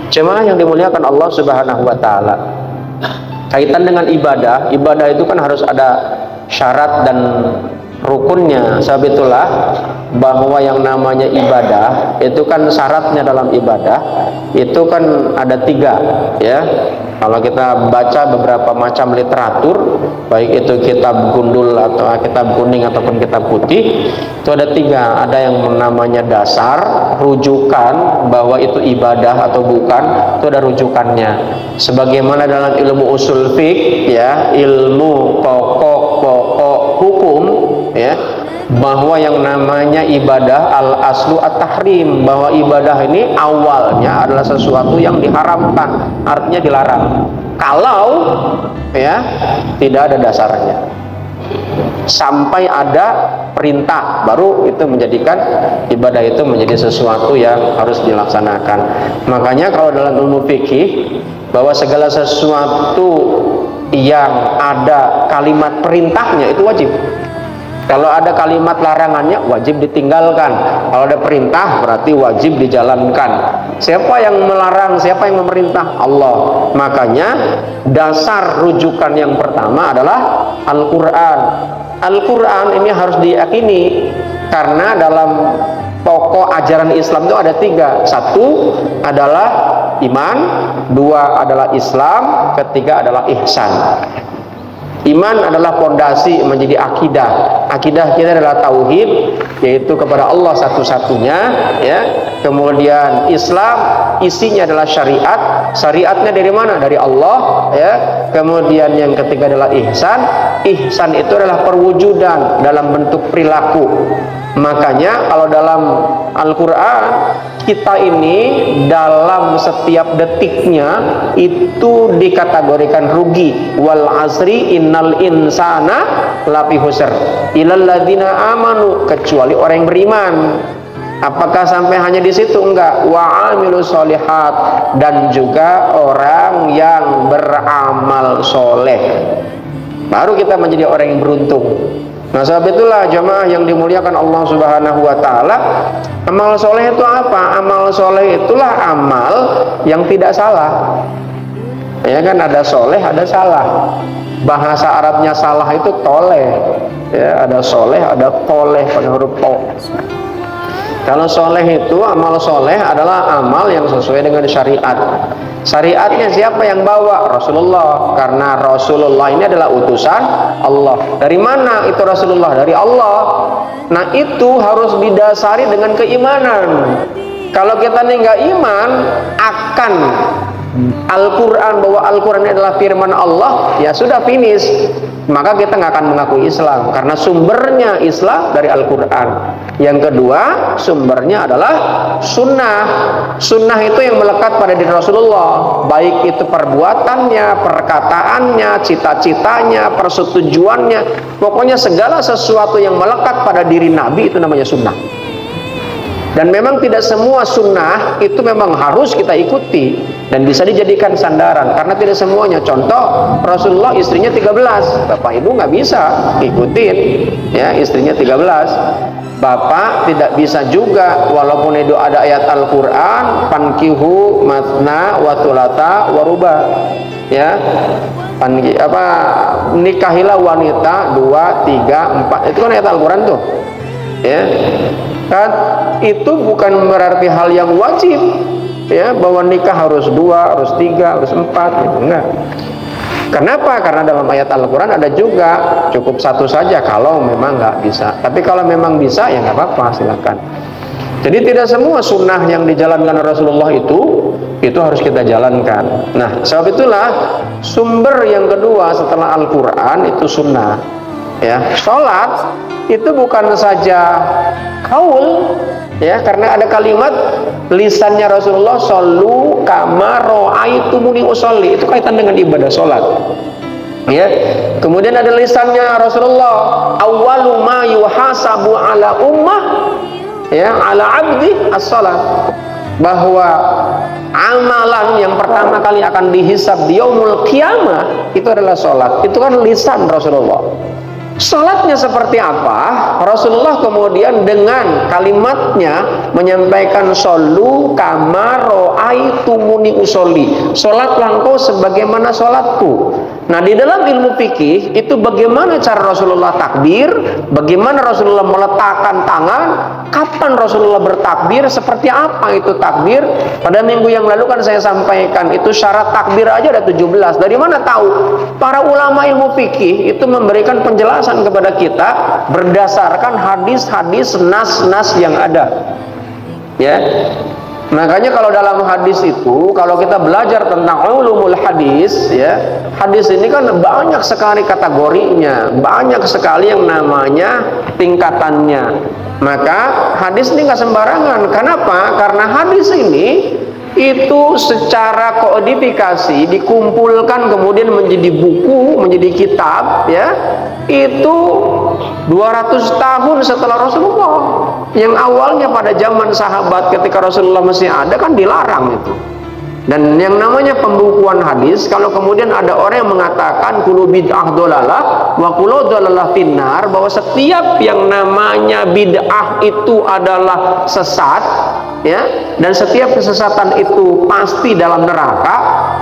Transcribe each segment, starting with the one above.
Jemaah yang dimuliakan Allah Subhanahu wa taala. Kaitan dengan ibadah, ibadah itu kan harus ada syarat dan rukunnya. Sebab itulah bahwa yang namanya ibadah itu kan syaratnya dalam ibadah itu kan ada 3, ya. Kalau kita baca beberapa macam literatur, baik itu kitab gundul atau kitab kuning ataupun kitab putih, itu ada 3. Ada yang namanya dasar, rujukan bahwa itu ibadah atau bukan, itu ada rujukannya. Sebagaimana dalam ilmu usul fiqh, ya, ilmu pokok-pokok hukum, ya, bahwa yang namanya ibadah al-aslu at-tahrim, bahwa ibadah ini awalnya adalah sesuatu yang diharamkan, artinya dilarang. Kalau, ya, tidak ada dasarnya, sampai ada perintah, baru itu menjadikan ibadah itu menjadi sesuatu yang harus dilaksanakan. Makanya kalau dalam ilmu fikih, bahwa segala sesuatu yang ada kalimat perintahnya itu wajib. Kalau ada kalimat larangannya wajib ditinggalkan. Kalau ada perintah berarti wajib dijalankan. Siapa yang melarang, siapa yang memerintah? Allah. Makanya dasar rujukan yang pertama adalah Al-Quran. Al-Quran ini harus diyakini, karena dalam pokok ajaran Islam itu ada 3. 1 adalah iman, 2 adalah Islam, 3 adalah ihsan. Iman adalah pondasi menjadi akidah. Akidah kita adalah tauhid, yaitu kepada Allah satu-satunya, ya. Kemudian Islam isinya adalah syariat. Syariatnya dari mana? Dari Allah, ya. Kemudian yang ketiga adalah ihsan. Ihsan itu adalah perwujudan dalam bentuk perilaku. Makanya kalau dalam Al-Quran, kita ini dalam setiap detiknya itu dikategorikan rugi. Wal asri innal insana lafi khusr illal ladzina amanu, kecuali orang yang beriman. Apakah sampai hanya di situ? Enggak. Wa amilus sholihat, dan juga orang yang beramal soleh, baru kita menjadi orang yang beruntung. Nah, sebab itulah jemaah yang dimuliakan Allah Subhanahu wa taala, amal soleh itu apa? Amal soleh itulah amal yang tidak salah. Ya kan, ada soleh, ada salah. Bahasa Arabnya salah itu toleh. Ya, ada soleh, ada toleh pada huruf to. Kalau soleh itu, amal soleh adalah amal yang sesuai dengan syariat. Syariatnya siapa yang bawa? Rasulullah. Karena Rasulullah ini adalah utusan Allah. Dari mana itu Rasulullah? Dari Allah. Nah, itu harus didasari dengan keimanan. Kalau kita nih nggak iman akan Al-Quran, bahwa Al-Quran adalah firman Allah, ya sudah finish. Maka kita nggak akan mengakui Islam, karena sumbernya Islam dari Al-Quran. Yang kedua, sumbernya adalah sunnah. Sunnah itu yang melekat pada diri Rasulullah, baik itu perbuatannya, perkataannya, cita-citanya, persetujuannya, pokoknya segala sesuatu yang melekat pada diri Nabi itu namanya sunnah. Dan memang tidak semua sunnah itu memang harus kita ikuti dan bisa dijadikan sandaran, karena tidak semuanya. Contoh, Rasulullah istrinya 13, Bapak Ibu nggak bisa ikutin, ya, istrinya 13. Bapak tidak bisa juga, walaupun itu ada ayat Al-Quran, pankihu matna wa thulatha wa ruba, ya, nikahilah wanita 2, 3, 4, itu kan ayat Al-Quran tuh, ya kan. Itu bukan berarti hal yang wajib, ya, bahwa nikah harus 2, harus 3, harus 4, gitu. Enggak. Kenapa? Karena dalam ayat Al-Quran ada juga cukup 1 saja kalau memang nggak bisa. Tapi kalau memang bisa, ya nggak apa-apa, silakan. Jadi tidak semua sunnah yang dijalankan Rasulullah itu harus kita jalankan. Nah, sebab itulah sumber yang kedua setelah Al-Quran itu sunnah. Ya, sholat itu bukan saja kaul, ya, karena ada kalimat lisannya Rasulullah, shollu kama ra'aitumuni usolli, itu kaitan dengan ibadah sholat, ya. Kemudian ada lisannya Rasulullah, awwalu ma yuhasabu ala ummah, ya, ala abdi as-sholat, bahwa amalan yang pertama kali akan dihisab di yaumul qiyamah itu adalah sholat. Itu kan lisan Rasulullah. Sholatnya seperti apa? Rasulullah kemudian dengan kalimatnya menyampaikan shollu kama ra'aitumuni salaitumuni usolli, sholatlah engkau sebagaimana sholatku. Nah, di dalam ilmu fikih itu bagaimana cara Rasulullah takbir, bagaimana Rasulullah meletakkan tangan, kapan Rasulullah bertakbir, seperti apa itu takbir. Pada minggu yang lalu kan saya sampaikan itu syarat takbir aja ada 17. Dari mana tahu? Para ulama ilmu fikih itu memberikan penjelasan kepada kita berdasarkan hadis-hadis, nas-nas yang ada. Ya. Makanya kalau dalam hadis itu, kalau kita belajar tentang ulumul hadis, ya, hadis ini kan banyak sekali kategorinya, banyak sekali yang namanya tingkatannya. Maka hadis ini nggak sembarangan. Kenapa? Karena hadis ini itu secara kodifikasi dikumpulkan kemudian menjadi buku, menjadi kitab, ya, itu 200 tahun setelah Rasulullah. Yang awalnya pada zaman sahabat ketika Rasulullah masih ada kan dilarang itu. Dan yang namanya pembukuan hadis, kalau kemudian ada orang yang mengatakan kullu bid'ah dolalah wa kullu dolalah finnar, bahwa setiap yang namanya bid'ah itu adalah sesat, ya, dan setiap kesesatan itu pasti dalam neraka,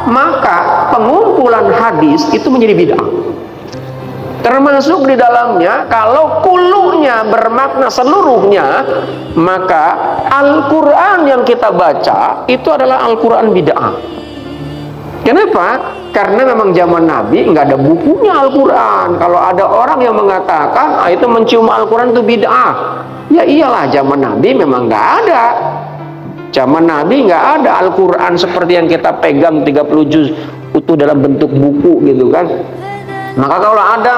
maka pengumpulan hadis itu menjadi bid'ah. Termasuk di dalamnya, kalau kulunya bermakna seluruhnya, maka Al-Quran yang kita baca itu adalah Al-Quran bid'ah. Kenapa? Karena memang zaman Nabi nggak ada bukunya Al-Quran. Kalau ada orang yang mengatakan itu mencium Al-Quran itu bid'ah, ya iyalah, zaman Nabi memang nggak ada. Zaman Nabi nggak ada Al-Quran seperti yang kita pegang 30 juz utuh dalam bentuk buku gitu kan. Maka kalau ada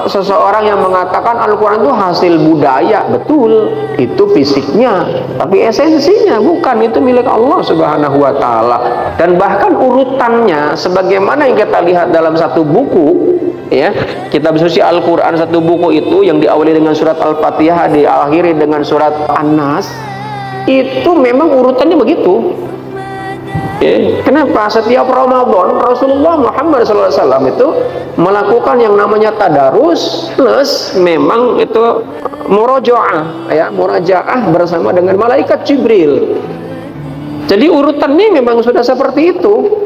seseorang yang mengatakan Al-Quran itu hasil budaya, betul, itu fisiknya, tapi esensinya bukan, itu milik Allah Subhanahu wa Ta'ala. Dan bahkan urutannya sebagaimana yang kita lihat dalam satu buku, ya, kitab suci Al-Quran, satu buku itu yang diawali dengan surat Al-Fatihah, diakhiri dengan surat An-Nas, itu memang urutannya begitu. Kenapa? Setiap Ramadan Rasulullah Muhammad SAW itu melakukan yang namanya tadarus plus memang itu murajaah, ya, murajaah bersama dengan malaikat Jibril. Jadi urutannya memang sudah seperti itu.